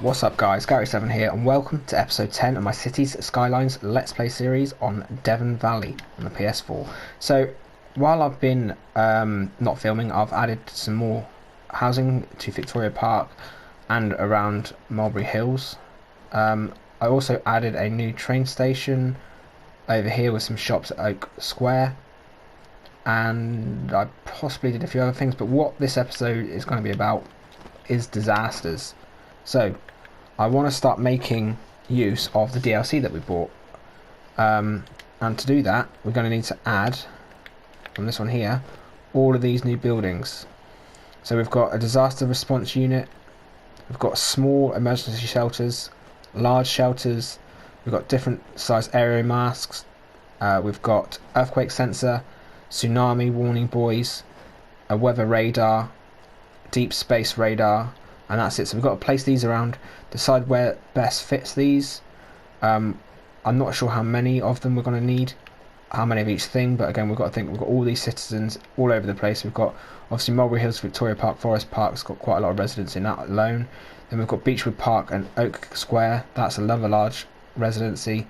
What's up guys, Gary7 here and welcome to episode 10 of my Cities Skylines Let's Play series on Devon Valley on the PS4. So while I've been not filming, I've added some more housing to Victoria Park and around Mulberry Hills. I also added a new train station over here with some shops at Oak Square, and I possibly did a few other things, but what this episode is going to be about is disasters. So I want to start making use of the DLC that we bought, and to do that we're going to need to add, from this one here, all of these new buildings. So we've got a disaster response unit, we've got small emergency shelters, large shelters, we've got different size area masks, we've got earthquake sensor, tsunami warning buoys, a weather radar, deep space radar, and that's it. So we've got to place these around, decide where best fits these. I'm not sure how many of them we're going to need, how many of each thing, but again we've got to think. We've got all these citizens all over the place. We've got obviously Mulberry Hills, Victoria Park, Forest Park's got quite a lot of residents in that alone. Then we've got Beechwood Park and Oak Square, that's another large residency,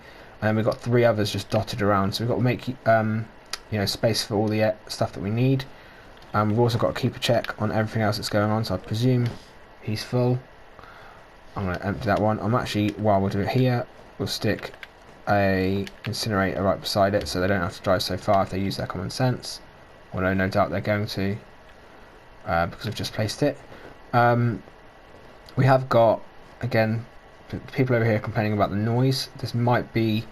and then we've got three others just dotted around. So we've got to make space for all the stuff that we need. We've also got to keep a check on everything else that's going on, so I presume he's full. I'm going to empty that one. I'm actually, while we'll do it here, we'll stick a incinerator right beside it so they don't have to drive so far if they use their common sense, although no doubt they're going to, because we've just placed it. We have got, again, people over here complaining about the noise. This might be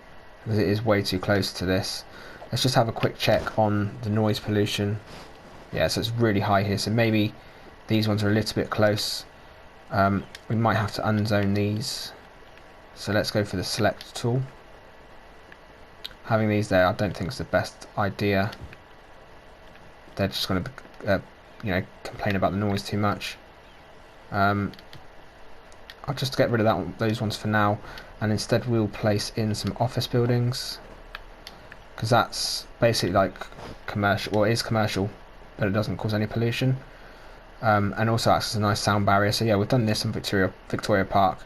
because it is way too close to this. Let's just have a quick check on the noise pollution. Yeah, so it's really high here, so maybe these ones are a little bit close. We might have to unzone these, so let's go for the select tool. Having these there I don't think is the best idea. They're just going to complain about the noise too much. I'll just get rid of those ones for now, and instead we'll place in some office buildings, because that's basically like commercial, well it is commercial, but it doesn't cause any pollution, and also acts as a nice sound barrier. So yeah, we've done this in Victoria Park.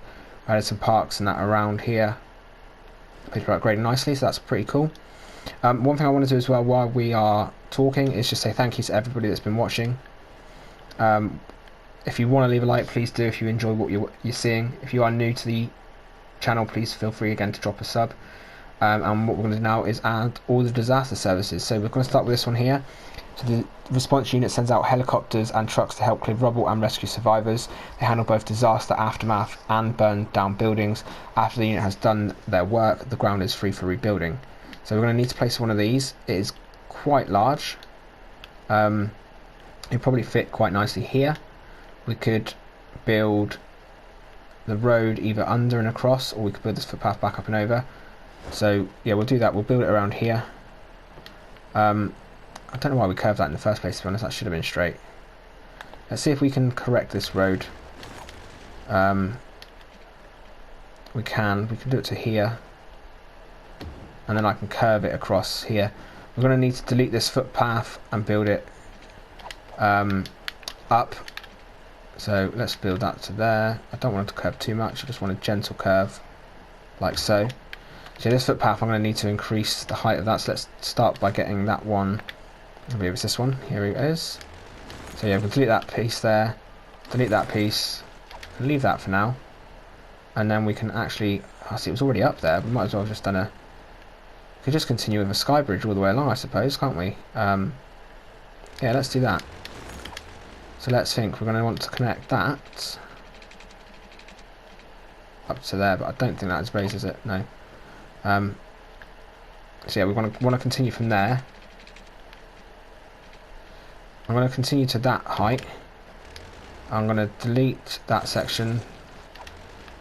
I added some parks and that around here. People are upgrading nicely, so that's pretty cool. One thing I want to do as well while we are talking is just say thank you to everybody that's been watching. If you want to leave a like, please do. If you enjoy what you're seeing, if you are new to the channel, please feel free again to drop a sub. And what we're going to do now is add all the disaster services. So we're going to start with this one here. So the response unit sends out helicopters and trucks to help clear rubble and rescue survivors. They handle both disaster aftermath and burn down buildings. After the unit has done their work, the ground is free for rebuilding. So we're going to need to place one of these. It is quite large. It'll probably fit quite nicely here. We could build the road either under and across, or we could build this footpath back up and over. So yeah, we'll do that. We'll build it around here. I don't know why we curved that in the first place, to be honest. That should have been straight. Let's see if we can correct this road. We can do it to here, and then I can curve it across here. We're going to need to delete this footpath and build it up. So let's build that to there. I don't want it to curve too much, I just want a gentle curve, like so. So this footpath, I'm going to need to increase the height of that, so let's start by getting that one. I believe it's this one, here it is. So yeah, we can delete that piece there, delete that piece, leave that for now, and then we can actually, I see it was already up there, we might as well have just done we could just continue with a sky bridge all the way along, I suppose, can't we? Yeah, let's do that. So let's think, we're going to want to connect that up to there, but I don't think that is raised, is it? No. So yeah, we want to continue from there. I'm going to continue to that height. I'm going to delete that section.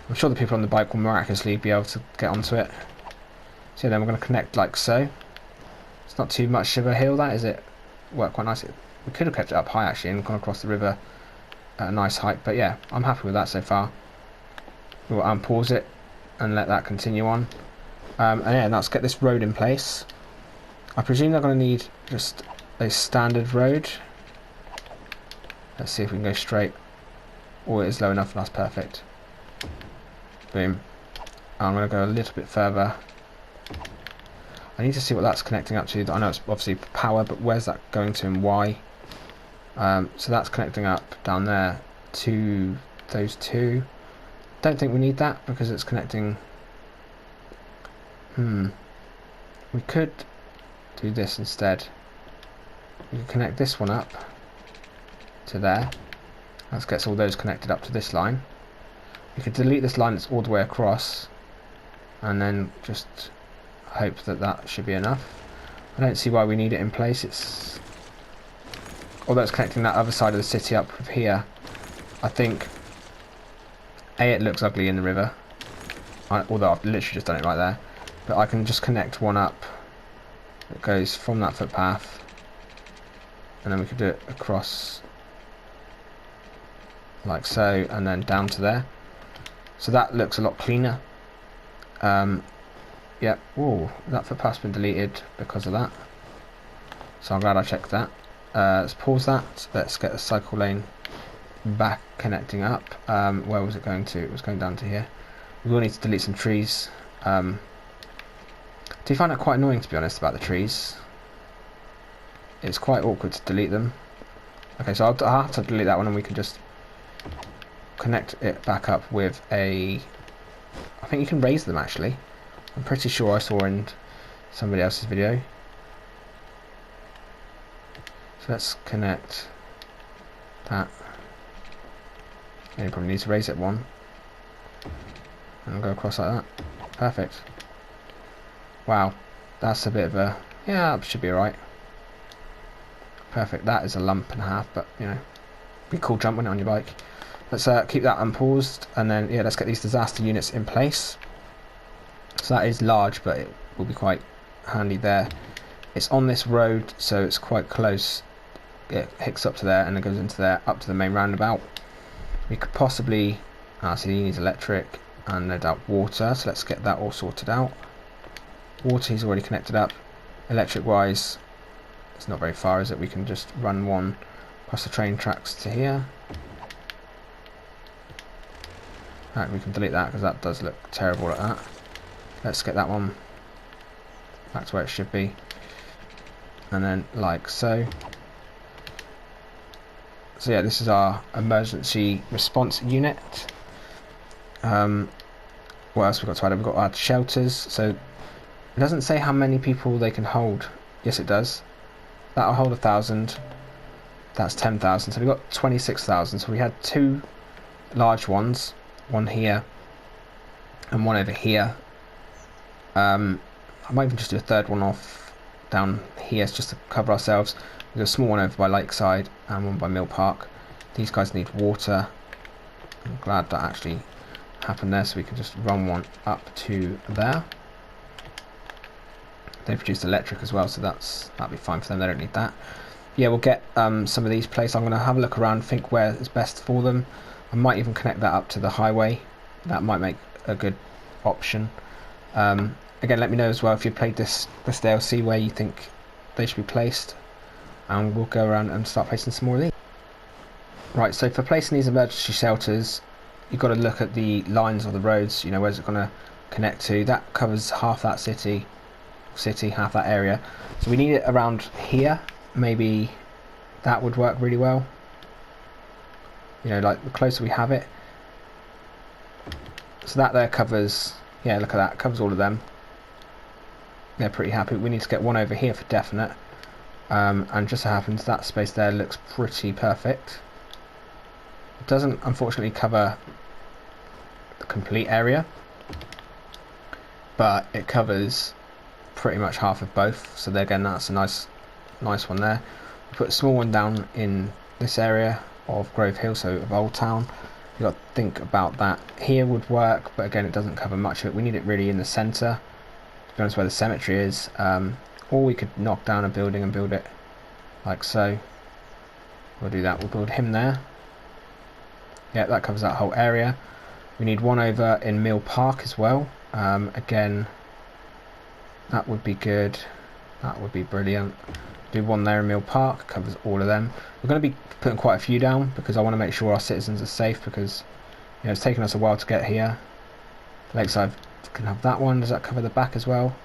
I'm sure the people on the bike will miraculously be able to get onto it. So then we're going to connect like so. It's not too much of a hill, that is it? Worked quite nicely. We could have kept it up high actually and gone across the river at a nice height, but yeah, I'm happy with that so far. We'll unpause it and let that continue on. And yeah, let's get this road in place. I presume they're going to need just a standard road. Let's see if we can go straight. Oh, it is low enough, and that's perfect. Boom. I'm going to go a little bit further. I need to see what that's connecting up to. I know it's obviously power, but where's that going to and why? So that's connecting up down there to those two. Don't think we need that because it's connecting. We could do this instead. We can connect this one up to there. That gets all those connected up to this line. We could delete this line that's all the way across and then just hope that that should be enough. I don't see why we need it in place. It's, although it's connecting that other side of the city up with here, I think it looks ugly in the river, although I've literally just done it right there, but I can just connect one up that goes from that footpath, and then we could do it across like so, and then down to there. So that looks a lot cleaner. Yeah, whoa, that footpath's been deleted because of that. So I'm glad I checked that. Let's pause that. Let's get the cycle lane back connecting up. Where was it going to? It was going down to here. We will need to delete some trees. Do you find it quite annoying, to be honest, about the trees? It's quite awkward to delete them. Okay, so I'll have to delete that one, and we can just connect it back up with a... I think you can raise them, actually. I'm pretty sure I saw in somebody else's video. So let's connect that. You probably need to raise it one. And go across like that. Perfect. Wow. That's a bit of a... yeah, that should be alright. Perfect. That is a lump and a half, but, you know, be cool jumping it on your bike. Let's keep that unpaused, and then, yeah, let's get these disaster units in place. So that is large, but it will be quite handy there. It's on this road, so it's quite close. It hooks up to there, and it goes into there, up to the main roundabout. We could possibly... so he needs electric, and no doubt water, so let's get that all sorted out. Water he's already connected up. Electric-wise, it's not very far, is it? We can just run one across the train tracks to here. Right, we can delete that because that does look terrible like that. Let's get that one back to where it should be, and then like so. So yeah, this is our emergency response unit. What else we've got to add? We've got to add shelters. So it doesn't say how many people they can hold. Yes, it does. That'll hold 1,000. That's 10,000. So we've got 26,000. So we had two large ones. One here and one over here. I might even just do a third one off down here just to cover ourselves. There's a small one over by Lakeside and one by Mill Park. These guys need water. I'm glad that actually happened there, so we can just run one up to there. They produced electric as well, so that'll be fine for them. They don't need that. Yeah, we'll get some of these placed. I'm going to have a look around, think where is best for them. I might even connect that up to the highway. That might make a good option. Again, let me know as well if you played this DLC where you think they should be placed, and we'll go around and start placing some more of these. Right, so for placing these emergency shelters, you've got to look at the lines of the roads. You know, where's it going to connect to? That covers half that city, half that area. So we need it around here. Maybe that would work really well. You know, like the closer we have it. So that there covers, yeah, look at that, covers all of them. They're pretty happy. We need to get one over here for definite. And just so happens that space there looks pretty perfect. It doesn't unfortunately cover the complete area, but it covers pretty much half of both. So there, again, that's a nice one there. We put a small one down in this area of Grove Hill, so of Old Town. You've got to think about that. Here would work, but again, it doesn't cover much of it. We need it really in the centre, to be honest, where the cemetery is. Or we could knock down a building and build it like so. We'll do that. We'll build him there. Yeah, that covers that whole area. We need one over in Mill Park as well. Again, that would be good. That would be brilliant. Do one there in Mill Park, covers all of them. We're going to be putting quite a few down because I want to make sure our citizens are safe, because, you know, it's taken us a while to get here. Lakeside can have that one. Does that cover the back as well?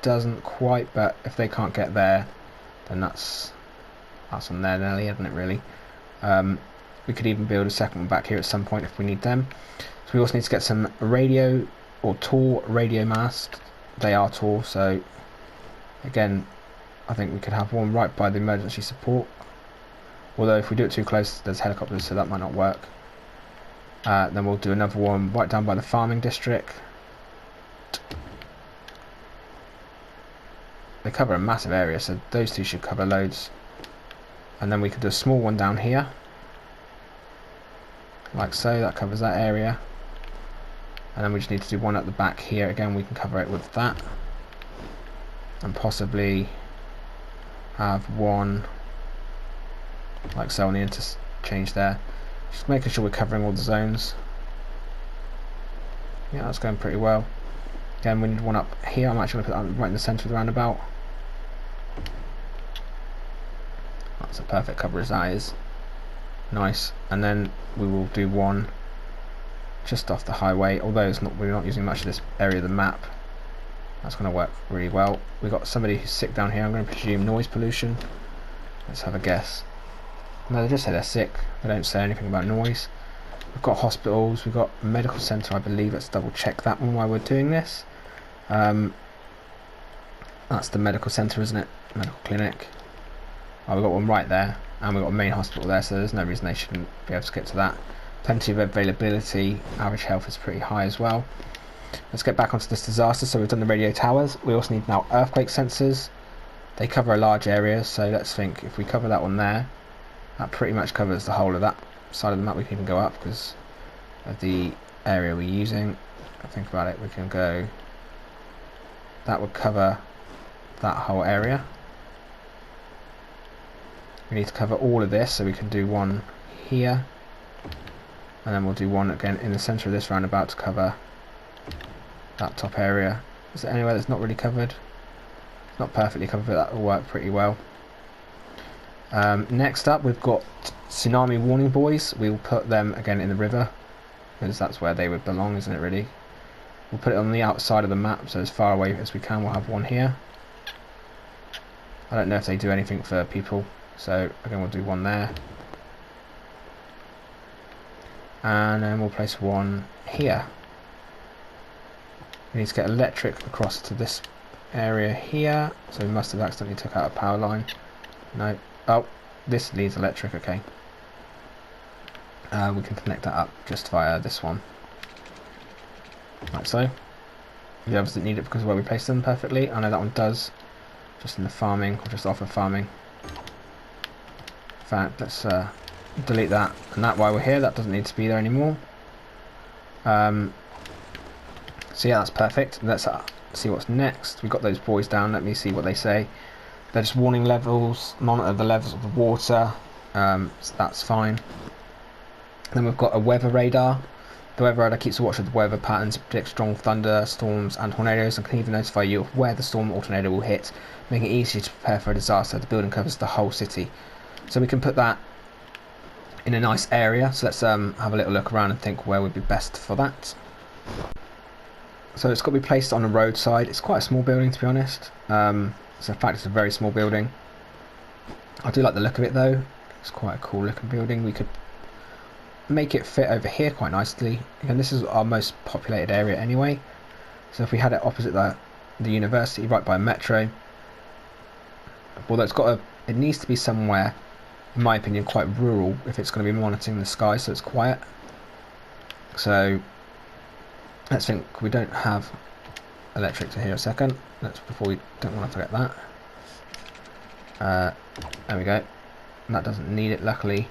Doesn't quite, but if they can't get there, then that's on there nearly, isn't it, really? We could even build a second one back here at some point if we need them. So we also need to get some radio or tall radio masts. They are tall, so again, I think we could have one right by the emergency support. Although if we do it too close, there's helicopters, so that might not work. Then we'll do another one right down by the farming district. They cover a massive area, so those two should cover loads. And then we could do a small one down here, like so. That covers that area. And then we just need to do one at the back here. Again, we can cover it with that, and possibly have one like so on the interchange there. Just making sure we're covering all the zones. Yeah, that's going pretty well. Again, we need one up here. I'm actually going to put that right in the centre of the roundabout. That's a perfect cover as that is. Nice. And then we will do one just off the highway, although we're not using much of this area of the map. That's going to work really well. We've got somebody who's sick down here. I'm going to presume noise pollution. Let's have a guess. No, they just say they're sick. They don't say anything about noise. We've got hospitals. We've got a medical centre, I believe. Let's double check that one while we're doing this. That's the medical centre, isn't it? Medical clinic. Oh, we've got one right there, and we've got a main hospital there, so there's no reason they shouldn't be able to get to that. Plenty of availability. Average health is pretty high as well. Let's get back onto this disaster. So we've done the radio towers. We also need now earthquake sensors. They cover a large area, so let's think if we cover that one there, that pretty much covers the whole of that side of the map. We can even go up because of the area we're using. Think about it, we can go, that would cover that whole area. We need to cover all of this, so we can do one here, and then we'll do one again in the centre of this roundabout to cover that top area. Is there anywhere that's not really covered? It's not perfectly covered, but that will work pretty well. Next up, we've got tsunami warning buoys. We'll put them again in the river, because that's where they would belong, isn't it, really? We'll put it on the outside of the map, so as far away as we can. We'll have one here. I don't know if they do anything for people, so again we'll do one there, and then we'll place one here. We need to get electric across to this area here, so we must have accidentally took out a power line. No. Oh, this needs electric. Okay. We can connect that up just via this one, like so. The others didn't need it because of where we placed them perfectly. I know that one does, just in the farming, or just off of farming. In fact, let's delete that, and that while we're here, that doesn't need to be there anymore. So yeah, that's perfect. Let's see what's next. We've got those buoys down. Let me see what they say. They're just warning levels, monitor the levels of the water, so that's fine. Then we've got a weather radar. The weather radar keeps a watch of the weather patterns, predicts strong thunder, storms and tornadoes, and can even notify you of where the storm or tornado will hit, making it easier to prepare for a disaster. The building covers the whole city. So we can put that in a nice area. So let's have a little look around and think where would be best for that. So it's got to be placed on a roadside. It's quite a small building, to be honest. So in fact, it's a very small building. I do like the look of it though. It's quite a cool looking building. We could make it fit over here quite nicely. Again, this is our most populated area anyway. So if we had it opposite the university, right by a metro, although it needs to be somewhere, in my opinion, quite rural if it's going to be monitoring the sky, so it's quiet. So let's think. We don't have electric to here a second. We don't want to forget that. There we go. And that doesn't need it, luckily.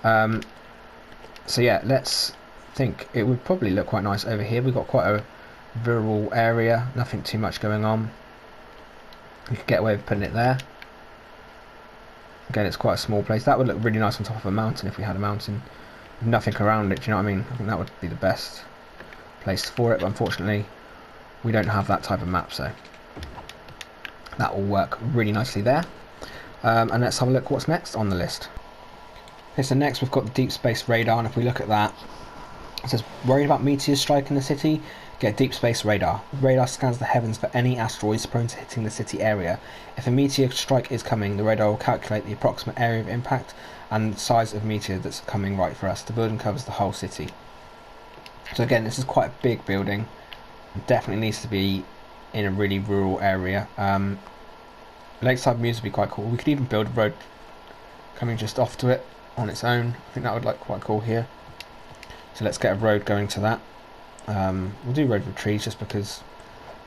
So yeah, let's think. It would probably look quite nice over here. We've got quite a rural area, nothing too much going on. We could get away with putting it there. Again, it's quite a small place. That would look really nice on top of a mountain if we had a mountain with nothing around it. Do you know what I mean? I think that would be the best place for it, but unfortunately we don't have that type of map, so that will work really nicely there. And let's have a look what's next on the list. Okay, so next we've got the deep space radar, and if we look at that, It says, worried about meteors striking the city? Get deep space radar. Radar scans the heavens for any asteroids prone to hitting the city area. If a meteor strike is coming, the radar will calculate the approximate area of impact and the size of meteor that's coming right for us. The building covers the whole city. So again, this is quite a big building. It definitely needs to be in a really rural area. Lakeside Mews would be quite cool. We could even build a road coming just off to it on its own. I think that would look quite cool here. So let's get a road going to that. We'll do road with trees just because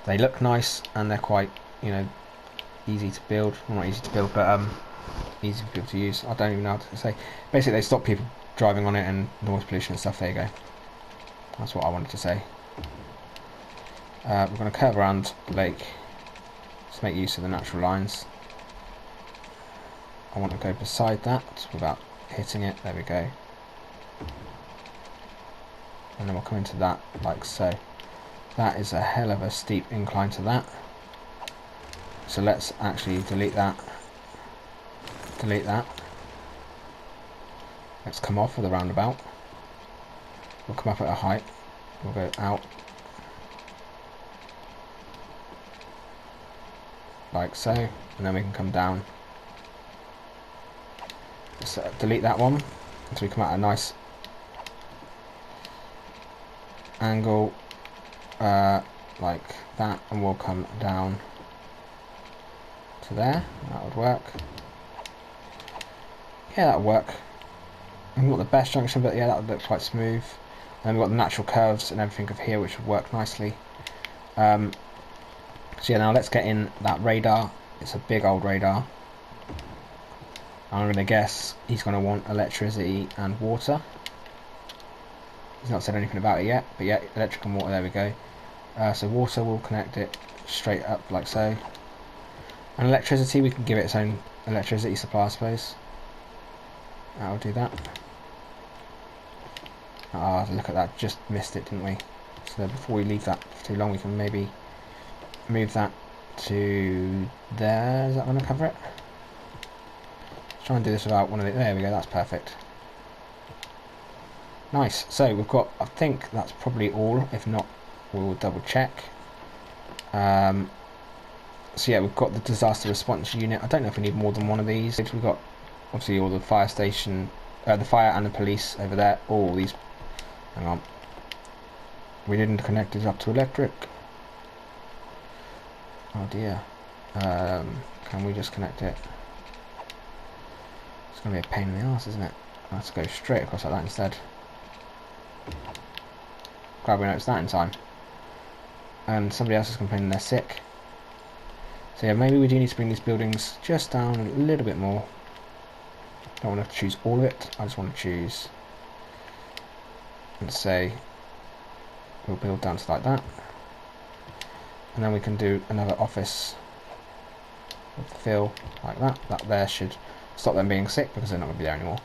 they look nice and they're quite, easy to build. Well, not easy to build, but easy for people to use. I don't even know how to say. Basically, they stop people driving on it and noise pollution and stuff. There you go. That's what I wanted to say. We're going to curve around the lake. Just make use of the natural lines. I want to go beside that without hitting it. There we go. And then we'll come into that like so. That is a hell of a steep incline to that. So let's actually delete that. Delete that. Let's come off with a roundabout. We'll come up at a height. We'll go out. Like so. And then we can come down. Let's delete that one. So we come out at a nice angle like that, and we'll come down to there. That would work. Yeah, that'll work. We've got the best junction, but yeah, that would look quite smooth. And then we've got the natural curves and everything of here, which would work nicely. So yeah, now let's get in that radar. It's a big old radar. I'm going to guess he's going to want electricity and water. He's not said anything about it yet, but yeah, electric and water, there we go. So water, will connect it straight up like so. And electricity, we can give it its own electricity supply, I suppose. I'll do that. Ah, look at that, just missed it, didn't we? So before we leave that for too long, we can maybe move that to there. Is that going to cover it? Let's try and do this without one of the... There we go, that's perfect. Nice. So we've got, I think that's probably all. If not, we'll double check. So yeah, we've got the disaster response unit. I don't know if we need more than one of these. We've got obviously all the fire station, the fire and the police over there. All these. Hang on. We didn't connect it up to electric. Oh dear. Can we just connect it? It's going to be a pain in the arse, isn't it? Let's go straight across like that instead. Glad we noticed that in time. And somebody else is complaining they're sick. So yeah, maybe we do need to bring these buildings just down a little bit more. Don't want to choose all of it. I just want to choose, let's say, we'll build down to like that. And then we can do another office with fill like that. That there should stop them being sick because they're not going to be there anymore.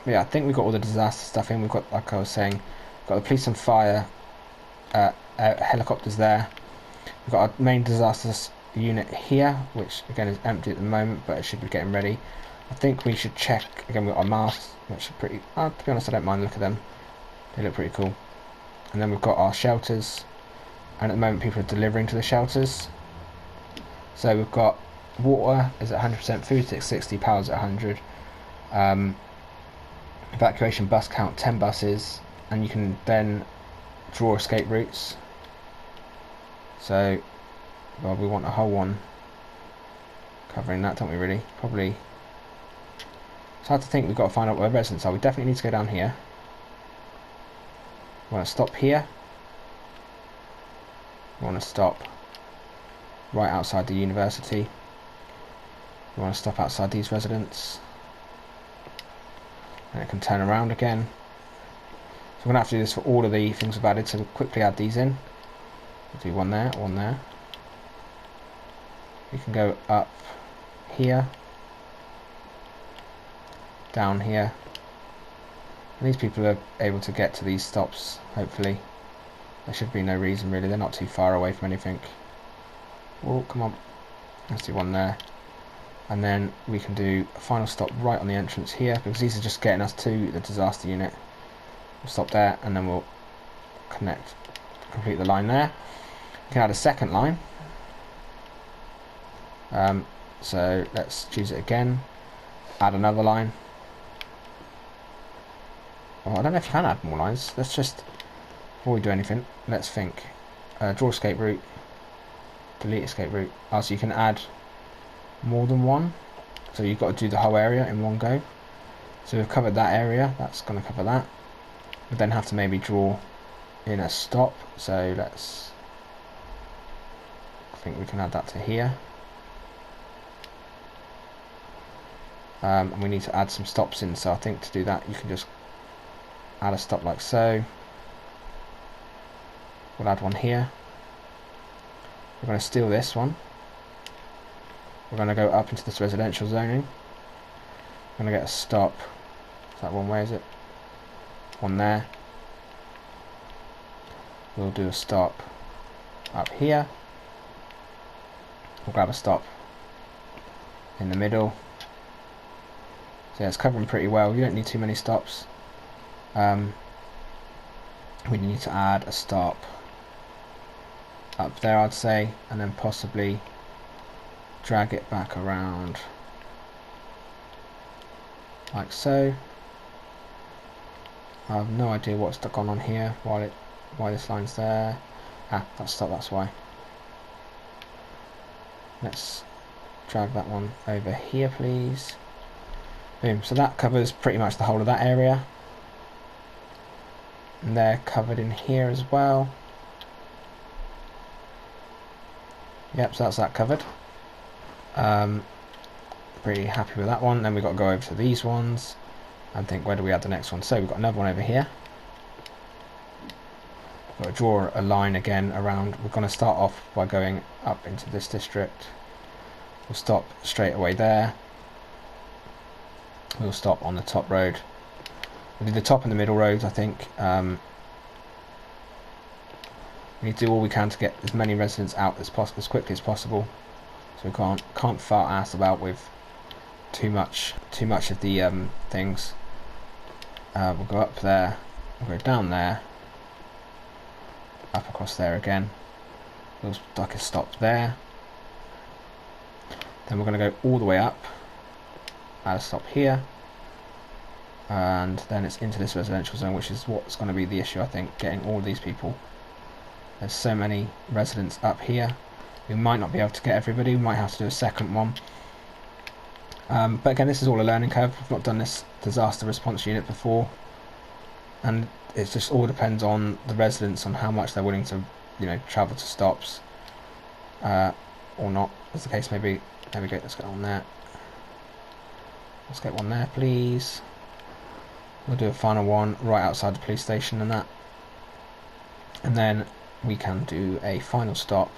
Yeah, I think we've got all the disaster stuff in. We've got, like I was saying, we've got the police and fire helicopters there. We've got our main disaster unit here, which again is empty at the moment, but it should be getting ready. I think we should check, again we've got our masks, which are pretty, to be honest I don't mind the look of them. They look pretty cool. And then we've got our shelters, and at the moment people are delivering to the shelters. So we've got water is at 100%, food at 60, power's at 100. Evacuation bus count 10 buses, and you can then draw escape routes. So, well, we want a whole one covering that, don't we really? Probably. It's hard to think. We've got to find out where residents are. We definitely need to go down here. We want to stop here. We want to stop right outside the university. We want to stop outside these residents. And it can turn around again. So we're going to have to do this for all of the things we've added, so we'll quickly add these in. We'll do one there, one there. We can go up here, down here. And these people are able to get to these stops, hopefully. There should be no reason really, they're not too far away from anything. Oh, come on. Let's do one there. And then we can do a final stop right on the entrance here, because these are just getting us to the disaster unit. We'll stop there, and then we'll complete the line there. We can add a second line. So let's choose it again. Add another line. Oh, I don't know if you can add more lines. Let's just, before we do anything, let's think. Draw escape route. Delete escape route. Oh, so you can add more than one. So you've got to do the whole area in one go. So we've covered that area. That's going to cover that. We then have to maybe draw in a stop. So let's, I think we can add that to here. And we need to add some stops in, so I think to do that you can just add a stop like so. We'll add one here. We're going to steal this one. We're going to go up into this residential zoning. We're going to get a stop. Is that one way, is it? One there. We'll do a stop up here. We'll grab a stop in the middle. So yeah, it's covering pretty well. You don't need too many stops. We need to add a stop up there, I'd say, and then possibly drag it back around like so. I have no idea what's gone on here, why this line's there. Ah, that's stop, that's why. Let's drag that one over here, please. Boom, so that covers pretty much the whole of that area. And they're covered in here as well. Yep, so that's that covered. Pretty happy with that one. Then we've got to go over to these ones and think, where do we add the next one? So we've got another one over here. We've got to draw a line again around. We're going to start off by going up into this district. We'll stop straight away there. We'll stop on the top road. We'll do the top and the middle roads, I think. We need to do all we can to get as many residents out as quickly as possible. So we can't fart ass about with too much of the things. We'll go up there. We'll go down there. Up across there again. We'll duck a stop there. Then we're going to go all the way up. Add a stop here. And then it's into this residential zone, which is what's going to be the issue, I think, getting all of these people. There's so many residents up here. We might not be able to get everybody. We might have to do a second one. But again, this is all a learning curve. We've not done this disaster response unit before, and it just all depends on the residents, on how much they're willing to, travel to stops, or not, as the case may be. There we go. Let's get on there. Let's get one there, please. We'll do a final one right outside the police station and that. And then we can do a final stop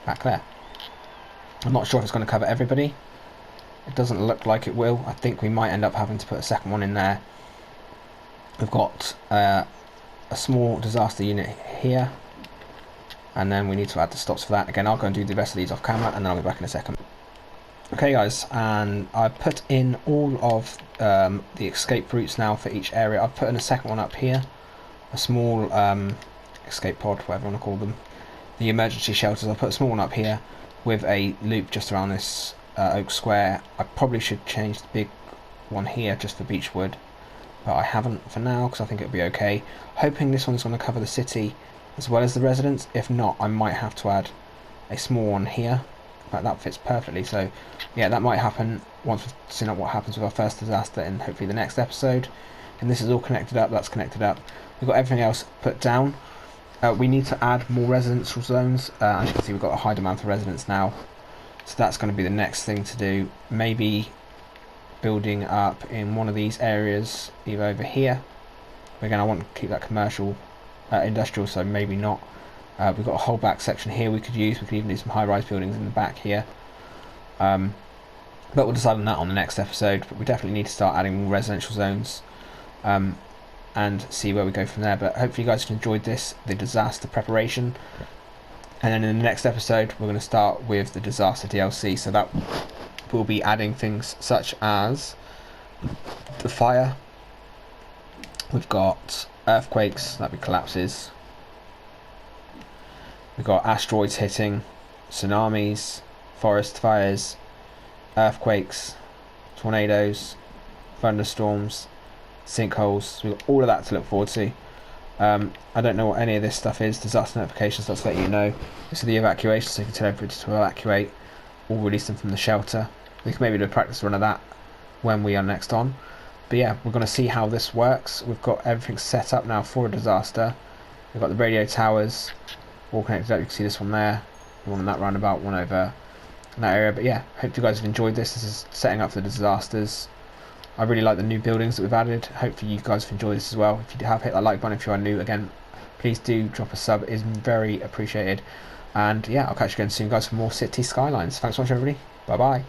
back there. I'm not sure if it's going to cover everybody. It doesn't look like it will. I think we might end up having to put a second one in there. We've got a small disaster unit here. And then we need to add the stops for that. Again, I'll go and do the rest of these off camera, and then I'll be back in a second. Okay guys, and I've put in all of the escape routes now for each area. I've put in a second one up here, a small escape pod, whatever you want to call them, the emergency shelters. I'll put a small one up here with a loop just around this Oak Square. I probably should change the big one here just for Beechwood, but I haven't for now because I think it'll be okay. Hoping this one's going to cover the city as well as the residents. If not, I might have to add a small one here. But that fits perfectly, so yeah, that might happen once we've seen out what happens with our first disaster in hopefully the next episode. And this is all connected up, that's connected up. We've got everything else put down. We need to add more residential zones. As you can see, we've got a high demand for residents now, so that's going to be the next thing to do. Maybe building up in one of these areas, either over here. Again, I want to keep that commercial, industrial, so maybe not. We've got a whole back section here we could use. We could even do some high-rise buildings in the back here. But we'll decide on that on the next episode. But we definitely need to start adding more residential zones and see where we go from there. But hopefully you guys have enjoyed this, the disaster preparation. And then in the next episode, we're going to start with the disaster DLC. So that will be adding things such as the fire We've got earthquakes, that'd be collapses. We've got asteroids hitting, tsunamis, forest fires, earthquakes, tornadoes, thunderstorms, sinkholes. We've got all of that to look forward to. I don't know what any of this stuff is. Disaster notifications, that's let you know. This is the evacuation, so you can tell everybody to evacuate or release them from the shelter. We can maybe do a practice run of that when we are next on. But yeah, we're going to see how this works. We've got everything set up now for a disaster. We've got the radio towers all connected up. You can see this one there, one on that roundabout, one over in that area. But yeah, hope you guys have enjoyed this. This is setting up for the disasters. I really like the new buildings that we've added. Hopefully you guys have enjoyed this as well. If you have, hit that like button. If you are new, again, please do drop a sub. It is very appreciated. And yeah, I'll catch you again soon, guys, for more City Skylines. Thanks so much, everybody. Bye bye.